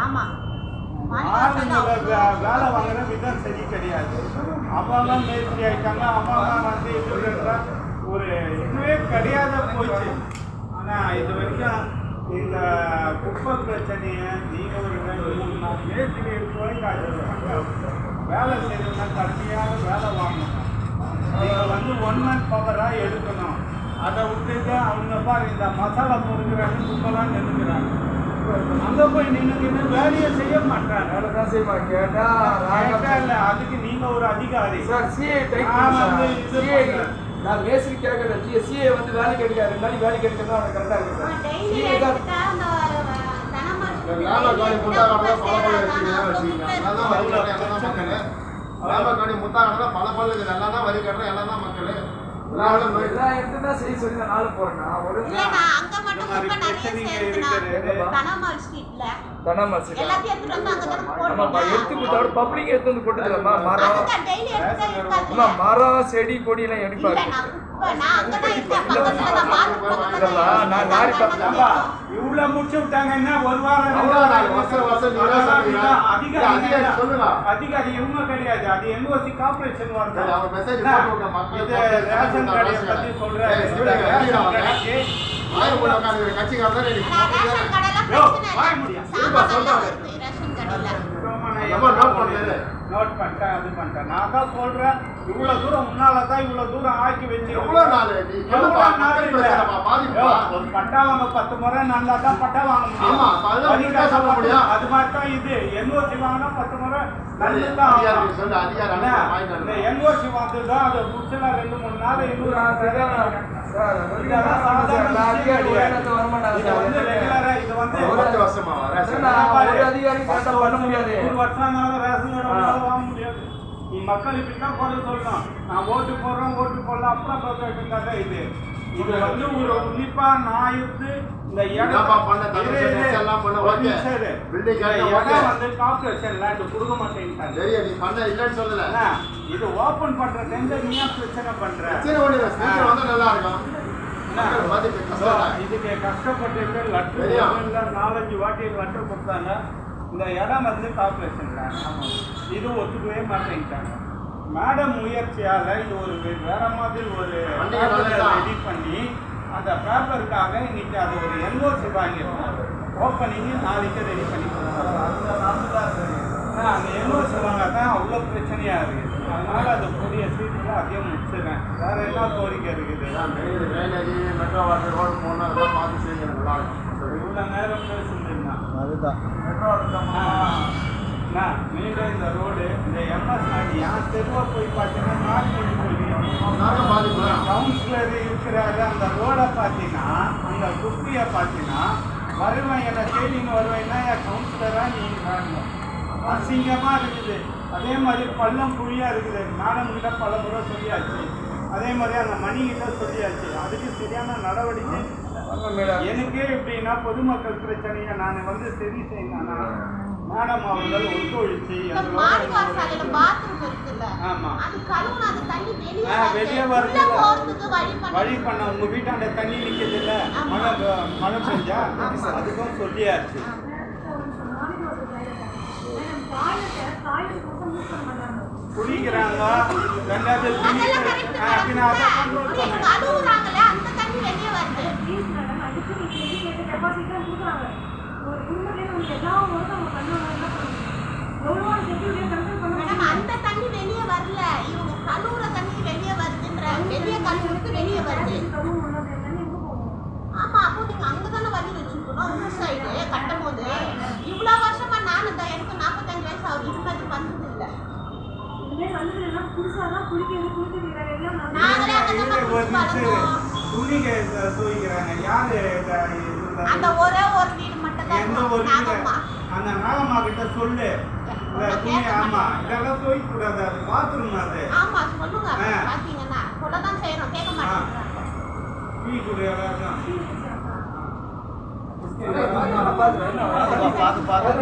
ஆமா வேலை வாங்குற விதம் சரி கிடையாது. அம்மாலாம் மேஸ்திரி ஆயிட்டாங்க. அம்மாலாம் வந்து எப்படின்னா ஒரு இதுவே கிடையாத போச்சு. ஆனால் இது வரைக்கும் இந்த குப்பை பிரச்சனையை நீங்கள் ஒரு 2-3 நாள் மேஸ்திரி வரைக்கும் வேலை செய்யணும்னா கடுமையாக வேலை வாங்கணும். நீங்கள் வந்து 1 மந்த் பவராக எடுக்கணும். அதை விட்டுட்டு அவங்க பாரு இந்த மசாலா பொறுக்கிறாங்க, குப்பெல்லாம் நின்றுக்கிறாங்க. அங்கே போய் நின்று வேலையை செய்ய மாட்டாங்க. கேட்டா இல்லை, அதுக்கு நீங்கள் ஒரு அதிகாரி சார். நான் மேஸ்திரி கேட்கறேன். சிஏ வந்து வேலைக்கு எடுக்காது. 2 நாளைக்கு வேலைக்கு எடுக்கிறதா அவனுக்கு கரெக்டாக இருக்கு சார். முத்தாங்க பல பல்லு எல்லாம் தான் வரி கட்டுறேன். எல்லாம் தான் மக்கள் சரி சொல்லி நான் நாலு போறேன்னா ஒரு பப்ளிக் எடுத்து வந்து போட்டுக்கலாமா? மரம் செடி கொடி எல்லாம் எடுப்பாங்க. இவ்வளவு முடிச்சு விட்டாங்கன்னா ஒரு வாரம் அதிகாரி இவங்க கிடையாது. அது என்ஓசி கார்பரேஷன் ரேஷன் கடையை பத்தி சொல்றேன். நோட் பண்ணிட்டேன், அது பண்ணிட்டேன். நான் தான் சொல்றேன், இவ்வளவு தூரம் முன்னாலதான் இவ்வளவு தூரம் ஆக்கி வச்சு ஒரு பட்டா வாங்க 10 முறை நல்லா தான் பட்டா வாங்க முடியும். அது மாதிரி தான் இது என்ஓசி வாங்கினா 10 முறை நல்லதுதான். இந்த என்ஓசி வாங்குதான் அதை முடிச்சுனா 2-3 நாள் மக்கள் இப்படிதான் குறை சொல்லணும். நான் ஓட்டு போடுறேன், ஓட்டு போடல, அப்புறம் பார்க்க இது இது வந்து ஒரு உன்னிப்பா நான் இருந்து இந்த இடம் வந்து கார்பரேஷன் லேண்ட் கொடுக்க மாட்டேங்கிறாங்க. இது ஓபன் பண்ற டெண்டர் நீ பிரச்சனை பண்ற. இதுக்கு கஷ்டப்பட்டு லட்டு 4-5 வாட்டி லட்டு கொடுத்தாங்க. இந்த இடம் வந்து கார்பரேஷன் லேண்ட், இது ஒத்துக்கவே மாட்டேங்கிட்டாங்க. மேடம் முயற்சியால் இது ஒரு வேற மாதிரி ஒரு ரெடி பண்ணி அந்த பேப்பருக்காக இன்னைக்கு அது ஒரு என்ஓசி வாங்கியிருக்கோம். ஓப்பனிங்கு நாளைக்கு ரெடி பண்ணி கொடுத்தாங்க. அந்த என்ஓசி வாங்க தான் அவ்வளோ பிரச்சனையாக இருக்குது. அதனால அது கூடிய சீட்டில் அதையும் முடிச்சிடுறேன். வேற என்ன கோரிக்கை இருக்குது? மெட்ரோ வாட்டர் ரோடு போனால் பார்த்து செய்யணும். இவ்வளோ நேரம் பேசுறேன்னா அதுதான் மீண்டும் இந்த ரோடு இந்த எம்எஸ் நாடி என் தெருவை போய் பார்த்தீங்கன்னா கவுன்சிலர் இருக்கிறாரு. அந்த ரோடை பார்த்தீங்கன்னா அந்த குப்பியை பார்த்தீங்கன்னா வருவேன் என்னை தேடின்னு வருவேன்னா என் கவுன்சிலராக நீங்கள் காரணம். அசிங்கமாக இருக்குது. அதே மாதிரி பள்ளம் குழியாக இருக்குது. மேடம் கிட்ட பல முறை சொல்லியாச்சு. அதே மாதிரி அந்த மணிகிட்ட சொல்லியாச்சு. அதுக்கு சரியான நடவடிக்கை எனக்கு எப்படின்னா பொதுமக்கள் பிரச்சனையை நான் வந்து சரி செய்யணும்னா மேடம் அவர்கள் ஒத்துழைச்சு வெளியே வருது வழி பண்ண உங்க வீட்டாண்ட தண்ணி நிற்கிறது இல்லை. மழை பெஞ்சா அதுக்கும் சொல்லியாச்சு. குடிக்கிறாங்க 2வது அந்த தண்ணி வெளியே வரல. இவங்க கழுவுற தண்ணி வெளியே வருதுன்ற வெளியே கழுவுறது வெளியே வருது. ஆமா, அப்போ நீங்க அங்கதானே வழி வச்சுக்கணும். இந்த சைடு கட்டும் போது இவ்வளவு வருஷமா நானும் தான், எனக்கு 45 வயசு ஆகுது. இது மாதிரி வந்தது இல்லை. அந்த ஒரே ஒரு வீடு மட்டும் தான். அந்த நாகம்மா கிட்ட சொல்லு. ஆமா, இதெல்லாம் தூக்க கூடாது. அது பாத்ரூம் அது. ஆமா சொல்லுங்க. பாத்தீங்கன்னா சொல்லதான் செய்யணும், கேட்க மாட்டேங்கிறாங்க. டீ குடியலாம் பார்த்து